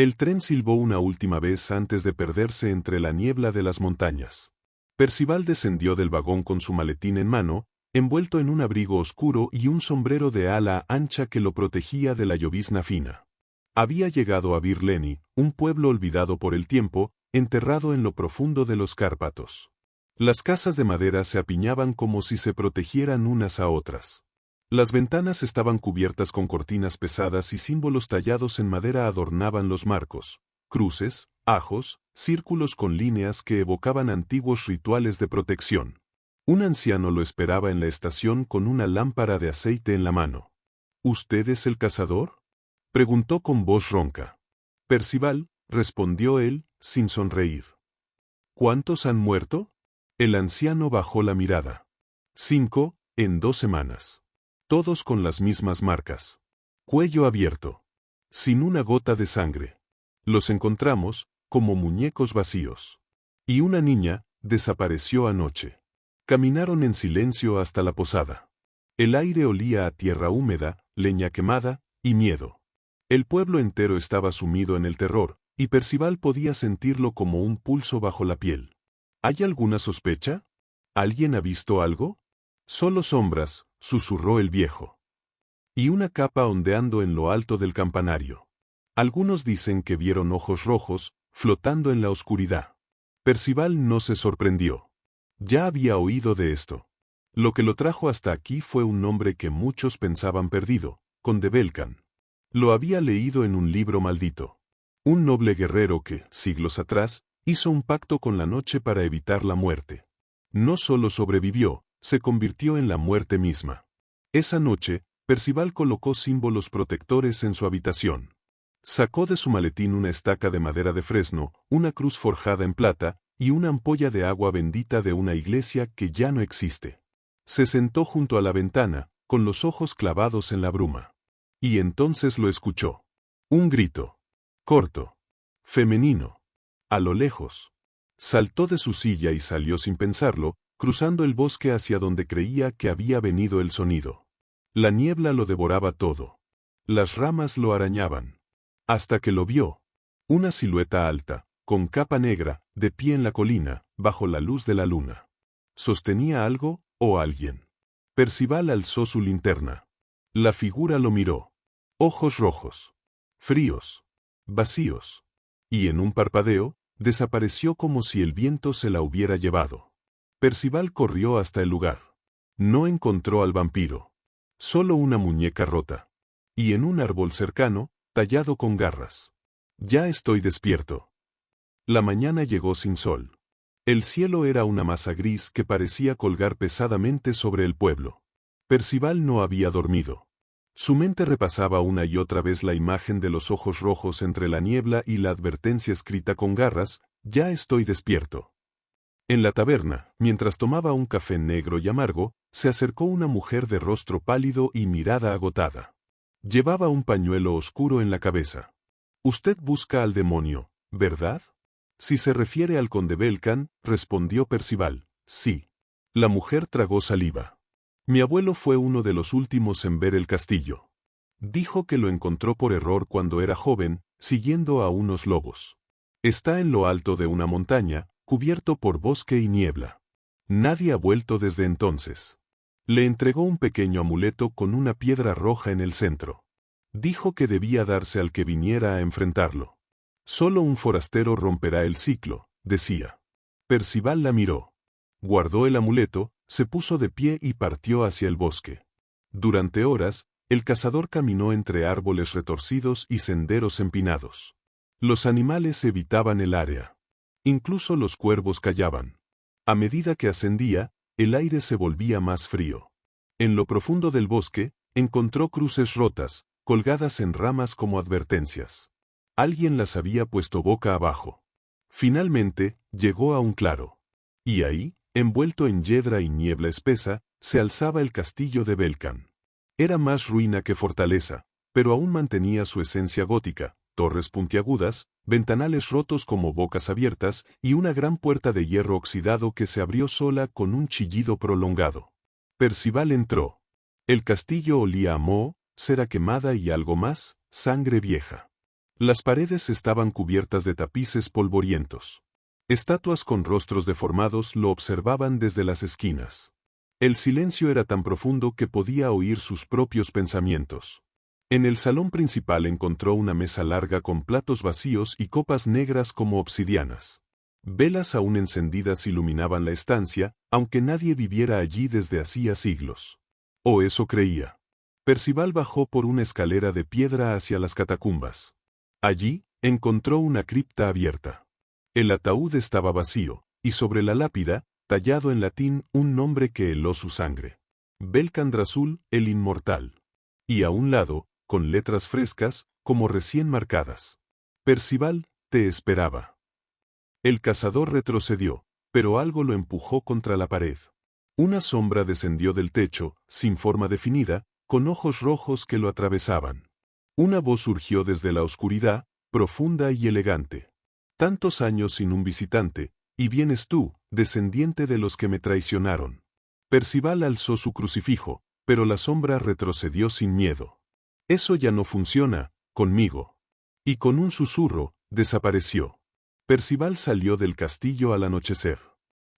El tren silbó una última vez antes de perderse entre la niebla de las montañas. Percival descendió del vagón con su maletín en mano, envuelto en un abrigo oscuro y un sombrero de ala ancha que lo protegía de la llovizna fina. Había llegado a Bir Leni, un pueblo olvidado por el tiempo, enterrado en lo profundo de los Cárpatos. Las casas de madera se apiñaban como si se protegieran unas a otras. Las ventanas estaban cubiertas con cortinas pesadas y símbolos tallados en madera adornaban los marcos, cruces, ajos, círculos con líneas que evocaban antiguos rituales de protección. Un anciano lo esperaba en la estación con una lámpara de aceite en la mano. ¿Usted es el cazador?, preguntó con voz ronca. Percival, respondió él, sin sonreír. ¿Cuántos han muerto? El anciano bajó la mirada. 5, en 2 semanas. Todos con las mismas marcas. Cuello abierto. Sin una gota de sangre. Los encontramos, como muñecos vacíos. Y una niña, desapareció anoche. Caminaron en silencio hasta la posada. El aire olía a tierra húmeda, leña quemada, y miedo. El pueblo entero estaba sumido en el terror, y Percival podía sentirlo como un pulso bajo la piel. ¿Hay alguna sospecha? ¿Alguien ha visto algo? Solo sombras, susurró el viejo. Y una capa ondeando en lo alto del campanario. Algunos dicen que vieron ojos rojos, flotando en la oscuridad. Percival no se sorprendió. Ya había oído de esto. Lo que lo trajo hasta aquí fue un nombre que muchos pensaban perdido, Condebelcan. Lo había leído en un libro maldito. Un noble guerrero que, siglos atrás, hizo un pacto con la noche para evitar la muerte. No solo sobrevivió, se convirtió en la muerte misma. Esa noche, Percival colocó símbolos protectores en su habitación. Sacó de su maletín una estaca de madera de fresno, una cruz forjada en plata, y una ampolla de agua bendita de una iglesia que ya no existe. Se sentó junto a la ventana, con los ojos clavados en la bruma. Y entonces lo escuchó. Un grito. Corto. Femenino. A lo lejos. Saltó de su silla y salió sin pensarlo, cruzando el bosque hacia donde creía que había venido el sonido. La niebla lo devoraba todo. Las ramas lo arañaban. Hasta que lo vio. Una silueta alta, con capa negra, de pie en la colina, bajo la luz de la luna. ¿Sostenía algo, o alguien? Percival alzó su linterna. La figura lo miró. Ojos rojos. Fríos. Vacíos. Y en un parpadeo, desapareció como si el viento se la hubiera llevado. Percival corrió hasta el lugar. No encontró al vampiro. Solo una muñeca rota. Y en un árbol cercano, tallado con garras. Ya estoy despierto. La mañana llegó sin sol. El cielo era una masa gris que parecía colgar pesadamente sobre el pueblo. Percival no había dormido. Su mente repasaba una y otra vez la imagen de los ojos rojos entre la niebla y la advertencia escrita con garras, ya estoy despierto. En la taberna, mientras tomaba un café negro y amargo, se acercó una mujer de rostro pálido y mirada agotada. Llevaba un pañuelo oscuro en la cabeza. Usted busca al demonio, ¿verdad? Si se refiere al Condebelcan, respondió Percival, sí. La mujer tragó saliva. Mi abuelo fue uno de los últimos en ver el castillo. Dijo que lo encontró por error cuando era joven, siguiendo a unos lobos. Está en lo alto de una montaña, cubierto por bosque y niebla. Nadie ha vuelto desde entonces. Le entregó un pequeño amuleto con una piedra roja en el centro. Dijo que debía darse al que viniera a enfrentarlo. Solo un forastero romperá el ciclo, decía. Percival la miró. Guardó el amuleto, se puso de pie y partió hacia el bosque. Durante horas, el cazador caminó entre árboles retorcidos y senderos empinados. Los animales evitaban el área. Incluso los cuervos callaban. A medida que ascendía, el aire se volvía más frío. En lo profundo del bosque, encontró cruces rotas, colgadas en ramas como advertencias. Alguien las había puesto boca abajo. Finalmente, llegó a un claro. Y ahí, envuelto en hiedra y niebla espesa, se alzaba el castillo de Belcan. Era más ruina que fortaleza, pero aún mantenía su esencia gótica, torres puntiagudas, ventanales rotos como bocas abiertas y una gran puerta de hierro oxidado que se abrió sola con un chillido prolongado. Percival entró. El castillo olía a moho, cera quemada y algo más, sangre vieja. Las paredes estaban cubiertas de tapices polvorientos. Estatuas con rostros deformados lo observaban desde las esquinas. El silencio era tan profundo que podía oír sus propios pensamientos. En el salón principal encontró una mesa larga con platos vacíos y copas negras como obsidianas. Velas aún encendidas iluminaban la estancia, aunque nadie viviera allí desde hacía siglos. O eso creía. Percival bajó por una escalera de piedra hacia las catacumbas. Allí, encontró una cripta abierta. El ataúd estaba vacío, y sobre la lápida, tallado en latín, un nombre que heló su sangre. Belcandrasul, el Inmortal. Y a un lado, con letras frescas, como recién marcadas. Percival, te esperaba. El cazador retrocedió, pero algo lo empujó contra la pared. Una sombra descendió del techo, sin forma definida, con ojos rojos que lo atravesaban. Una voz surgió desde la oscuridad, profunda y elegante. Tantos años sin un visitante, y vienes tú, descendiente de los que me traicionaron. Percival alzó su crucifijo, pero la sombra retrocedió sin miedo. Eso ya no funciona, conmigo. Y con un susurro, desapareció. Percival salió del castillo al anochecer.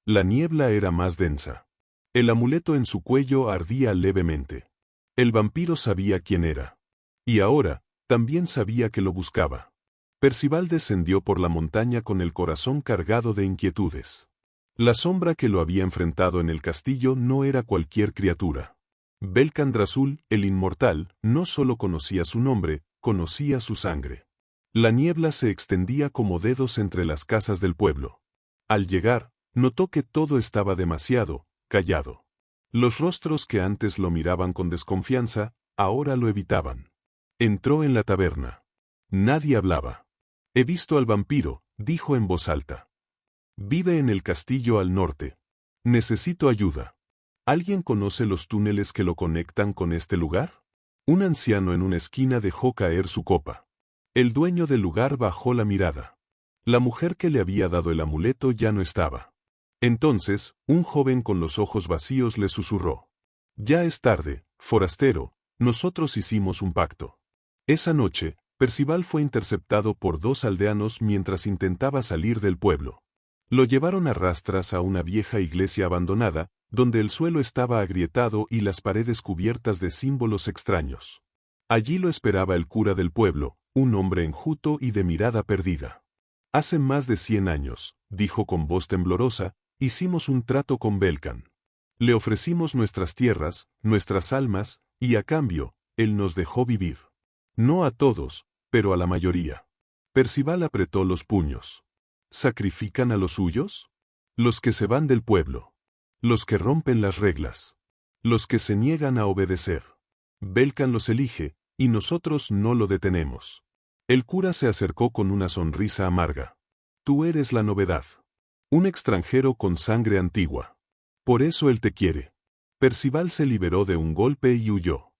La niebla era más densa. El amuleto en su cuello ardía levemente. El vampiro sabía quién era. Y ahora, también sabía que lo buscaba. Percival descendió por la montaña con el corazón cargado de inquietudes. La sombra que lo había enfrentado en el castillo no era cualquier criatura. Belcandrasul, el Inmortal, no solo conocía su nombre, conocía su sangre. La niebla se extendía como dedos entre las casas del pueblo. Al llegar, notó que todo estaba demasiado callado. Los rostros que antes lo miraban con desconfianza, ahora lo evitaban. Entró en la taberna. Nadie hablaba. He visto al vampiro, dijo en voz alta. Vive en el castillo al norte. Necesito ayuda. ¿Alguien conoce los túneles que lo conectan con este lugar? Un anciano en una esquina dejó caer su copa. El dueño del lugar bajó la mirada. La mujer que le había dado el amuleto ya no estaba. Entonces, un joven con los ojos vacíos le susurró. Ya es tarde, forastero, nosotros hicimos un pacto. Esa noche, Percival fue interceptado por dos aldeanos mientras intentaba salir del pueblo. Lo llevaron a rastras a una vieja iglesia abandonada, donde el suelo estaba agrietado y las paredes cubiertas de símbolos extraños. Allí lo esperaba el cura del pueblo, un hombre enjuto y de mirada perdida. Hace más de 100 años, dijo con voz temblorosa, hicimos un trato con Belcan. Le ofrecimos nuestras tierras, nuestras almas, y a cambio, él nos dejó vivir. No a todos, pero a la mayoría. Percival apretó los puños. ¿Sacrifican a los suyos? Los que se van del pueblo. Los que rompen las reglas. Los que se niegan a obedecer. Belcan los elige, y nosotros no lo detenemos. El cura se acercó con una sonrisa amarga. Tú eres la novedad. Un extranjero con sangre antigua. Por eso él te quiere. Percival se liberó de un golpe y huyó.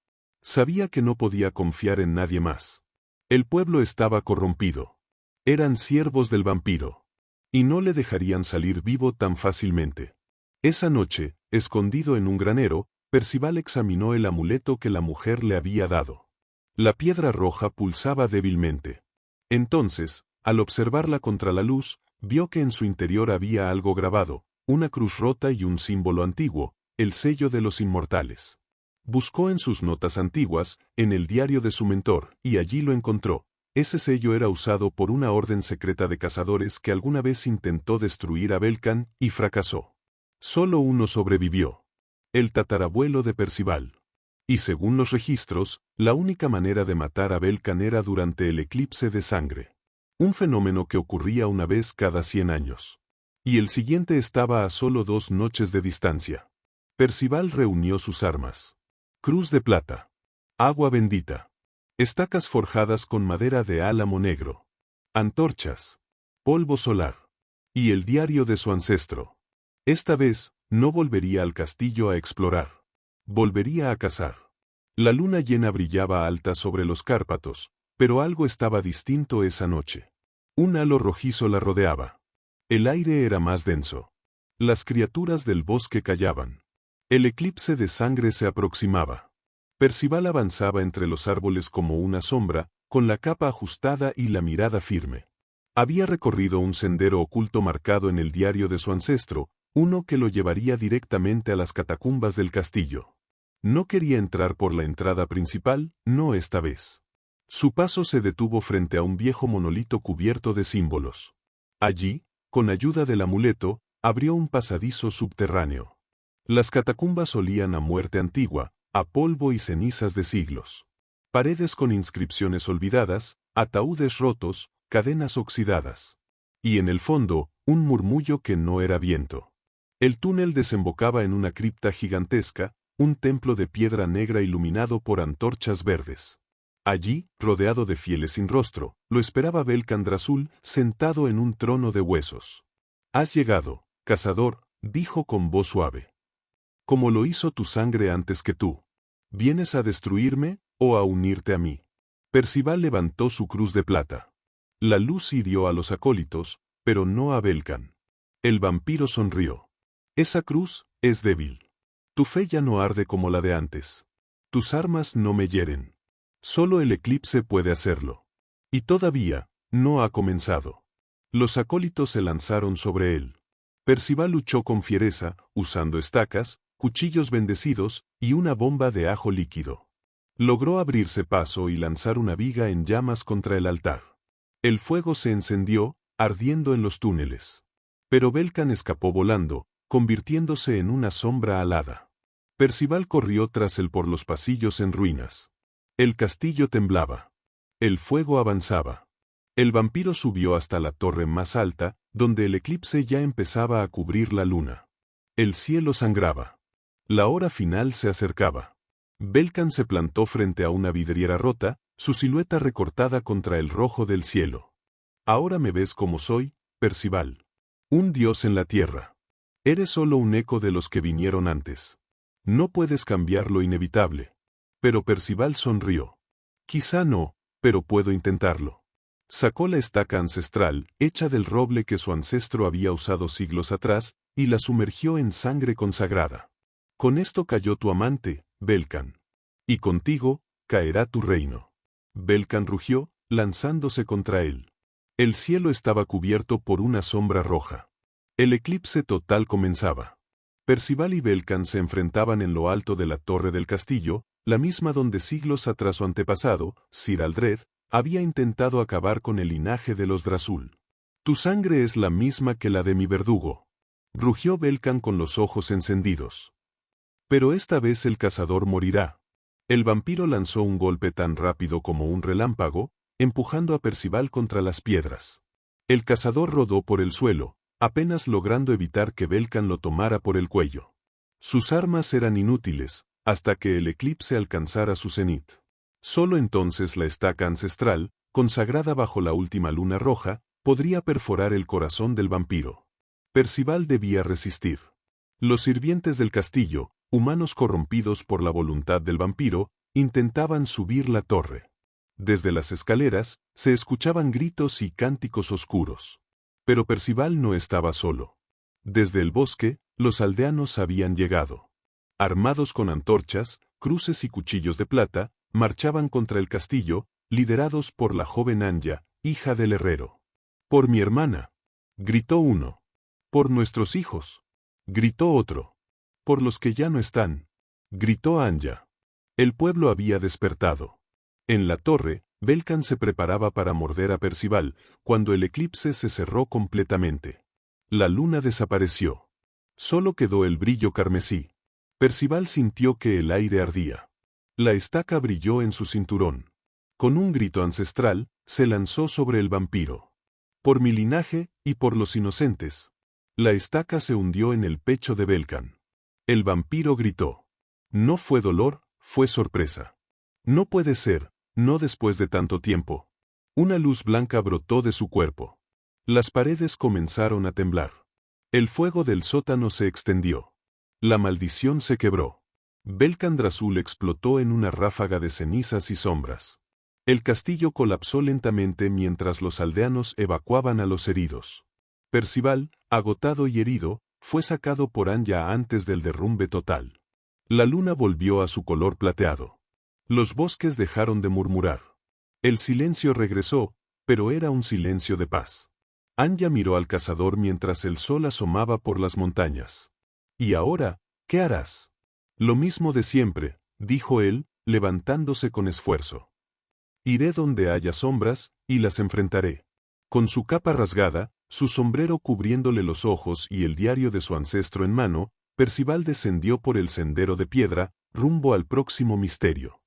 Sabía que no podía confiar en nadie más. El pueblo estaba corrompido. Eran siervos del vampiro. Y no le dejarían salir vivo tan fácilmente. Esa noche, escondido en un granero, Percival examinó el amuleto que la mujer le había dado. La piedra roja pulsaba débilmente. Entonces, al observarla contra la luz, vio que en su interior había algo grabado, una cruz rota y un símbolo antiguo, el sello de los inmortales. Buscó en sus notas antiguas, en el diario de su mentor, y allí lo encontró. Ese sello era usado por una orden secreta de cazadores que alguna vez intentó destruir a Belcan y fracasó. Solo uno sobrevivió. El tatarabuelo de Percival. Y según los registros, la única manera de matar a Belcan era durante el eclipse de sangre. Un fenómeno que ocurría una vez cada 100 años. Y el siguiente estaba a solo 2 noches de distancia. Percival reunió sus armas. Cruz de plata. Agua bendita. Estacas forjadas con madera de álamo negro. Antorchas. Polvo solar. Y el diario de su ancestro. Esta vez, no volvería al castillo a explorar. Volvería a cazar. La luna llena brillaba alta sobre los Cárpatos, pero algo estaba distinto esa noche. Un halo rojizo la rodeaba. El aire era más denso. Las criaturas del bosque callaban. El eclipse de sangre se aproximaba. Percival avanzaba entre los árboles como una sombra, con la capa ajustada y la mirada firme. Había recorrido un sendero oculto marcado en el diario de su ancestro, uno que lo llevaría directamente a las catacumbas del castillo. No quería entrar por la entrada principal, no esta vez. Su paso se detuvo frente a un viejo monolito cubierto de símbolos. Allí, con ayuda del amuleto, abrió un pasadizo subterráneo. Las catacumbas olían a muerte antigua, a polvo y cenizas de siglos. Paredes con inscripciones olvidadas, ataúdes rotos, cadenas oxidadas. Y en el fondo, un murmullo que no era viento. El túnel desembocaba en una cripta gigantesca, un templo de piedra negra iluminado por antorchas verdes. Allí, rodeado de fieles sin rostro, lo esperaba Belcandrazul, sentado en un trono de huesos. «Has llegado, cazador», dijo con voz suave. «Como lo hizo tu sangre antes que tú. ¿Vienes a destruirme, o a unirte a mí?» Percival levantó su cruz de plata. La luz hirió a los acólitos, pero no a Belcan. El vampiro sonrió. «Esa cruz es débil. Tu fe ya no arde como la de antes. Tus armas no me hieren. Solo el eclipse puede hacerlo. Y todavía, no ha comenzado». Los acólitos se lanzaron sobre él. Percival luchó con fiereza, usando estacas, cuchillos bendecidos y una bomba de ajo líquido. Logró abrirse paso y lanzar una viga en llamas contra el altar. El fuego se encendió, ardiendo en los túneles. Pero Belcan escapó volando, convirtiéndose en una sombra alada. Percival corrió tras él por los pasillos en ruinas. El castillo temblaba. El fuego avanzaba. El vampiro subió hasta la torre más alta, donde el eclipse ya empezaba a cubrir la luna. El cielo sangraba. La hora final se acercaba. Belcan se plantó frente a una vidriera rota, su silueta recortada contra el rojo del cielo. «Ahora me ves como soy, Percival. Un dios en la tierra. Eres solo un eco de los que vinieron antes. No puedes cambiar lo inevitable». Pero Percival sonrió. «Quizá no, pero puedo intentarlo». Sacó la estaca ancestral, hecha del roble que su ancestro había usado siglos atrás, y la sumergió en sangre consagrada. «Con esto cayó tu amante, Belcan. Y contigo, caerá tu reino». Belcan rugió, lanzándose contra él. El cielo estaba cubierto por una sombra roja. El eclipse total comenzaba. Percival y Belcan se enfrentaban en lo alto de la torre del castillo, la misma donde siglos atrás su antepasado, Sir Aldred, había intentado acabar con el linaje de los Drazul. «Tu sangre es la misma que la de mi verdugo», rugió Belcan con los ojos encendidos. «Pero esta vez el cazador morirá». El vampiro lanzó un golpe tan rápido como un relámpago, empujando a Percival contra las piedras. El cazador rodó por el suelo, apenas logrando evitar que Belcan lo tomara por el cuello. Sus armas eran inútiles, hasta que el eclipse alcanzara su cenit. Solo entonces la estaca ancestral, consagrada bajo la última luna roja, podría perforar el corazón del vampiro. Percival debía resistir. Los sirvientes del castillo, humanos corrompidos por la voluntad del vampiro, intentaban subir la torre. Desde las escaleras, se escuchaban gritos y cánticos oscuros. Pero Percival no estaba solo. Desde el bosque, los aldeanos habían llegado. Armados con antorchas, cruces y cuchillos de plata, marchaban contra el castillo, liderados por la joven Anya, hija del herrero. «Por mi hermana», gritó uno. «Por nuestros hijos», gritó otro. «Por los que ya no están», gritó Anya. El pueblo había despertado. En la torre, Belcan se preparaba para morder a Percival, cuando el eclipse se cerró completamente. La luna desapareció. Solo quedó el brillo carmesí. Percival sintió que el aire ardía. La estaca brilló en su cinturón. Con un grito ancestral, se lanzó sobre el vampiro. «Por mi linaje, y por los inocentes». La estaca se hundió en el pecho de Belcan. El vampiro gritó. No fue dolor, fue sorpresa. «No puede ser, no después de tanto tiempo». Una luz blanca brotó de su cuerpo. Las paredes comenzaron a temblar. El fuego del sótano se extendió. La maldición se quebró. Belcandrazul explotó en una ráfaga de cenizas y sombras. El castillo colapsó lentamente mientras los aldeanos evacuaban a los heridos. Percival, agotado y herido, fue sacado por Anya antes del derrumbe total. La luna volvió a su color plateado. Los bosques dejaron de murmurar. El silencio regresó, pero era un silencio de paz. Anya miró al cazador mientras el sol asomaba por las montañas. «¿Y ahora, qué harás?» «Lo mismo de siempre», dijo él, levantándose con esfuerzo. «Iré donde haya sombras, y las enfrentaré». Con su capa rasgada, su sombrero cubriéndole los ojos y el diario de su ancestro en mano, Percival descendió por el sendero de piedra, rumbo al próximo misterio.